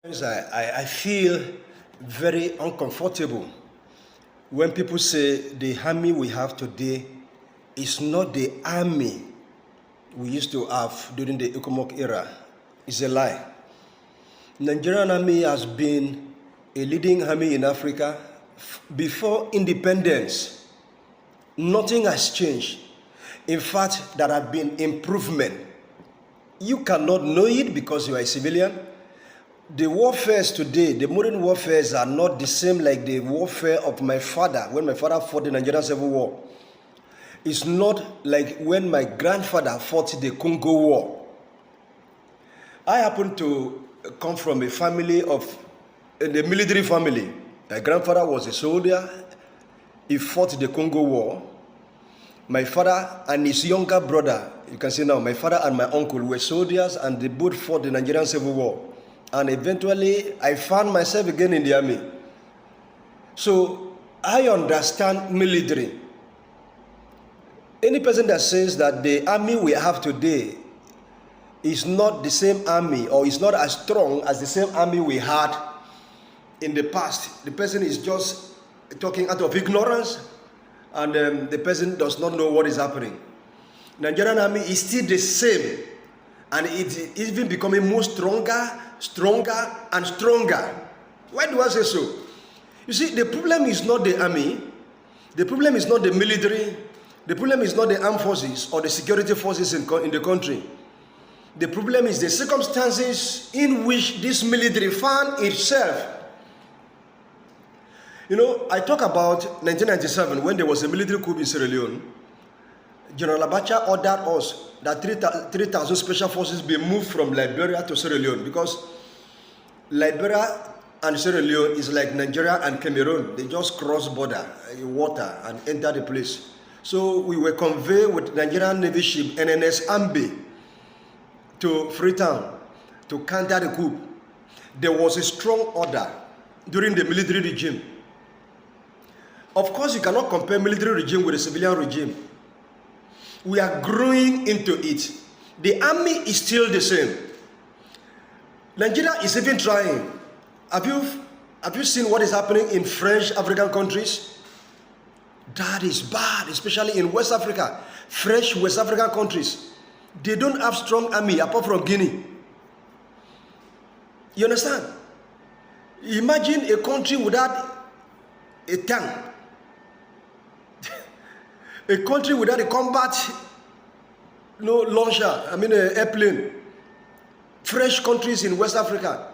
I feel very uncomfortable when people say the army we have today is not the army we used to have during the Ecomoc era. It's a lie. Nigerian army has been a leading army in Africa before independence. Nothing has changed. In fact, there have been improvement. You cannot know it because you are a civilian. The warfares today, the modern warfares are not the same like the warfare of my father when my father fought the Nigerian Civil War. It's not like when my grandfather fought the Congo War. I happen to come from a family of the military family. My grandfather was a soldier. He fought the Congo War. My father and his younger brother, you can see now, my father and my uncle were soldiers and they both fought the Nigerian Civil War. And eventually, I found myself again in the army. So, I understand military. Any person that says that the army we have today is not the same army or is not as strong as the same army we had in the past, the person is just talking out of ignorance and the person does not know what is happening. Nigerian army is still the same and it is even becoming more stronger and stronger. Why do I say so? You see, the problem is not the army, the problem is not the military, the problem is not the armed forces or the security forces in the country. The problem is the circumstances in which this military found itself. You know, I talk about 1997 when there was a military coup in Sierra Leone. General Abacha ordered us that 3,000 special forces be moved from Liberia to Sierra Leone because Liberia and Sierra Leone is like Nigeria and Cameroon. They just cross border, water, and enter the place. So we were conveyed with Nigerian Navy ship NNS Ambe to Freetown to counter the coup. There was a strong order during the military regime. Of course, you cannot compare military regime with a civilian regime. We are growing into it. The army is still the same. Nigeria is even trying. Have you seen what is happening in French African countries? That is bad, especially in West Africa. French West African countries. They don't have strong army apart from Guinea. You understand? Imagine a country without a tank. A country without a combat launcher, an airplane. Fresh countries in West Africa.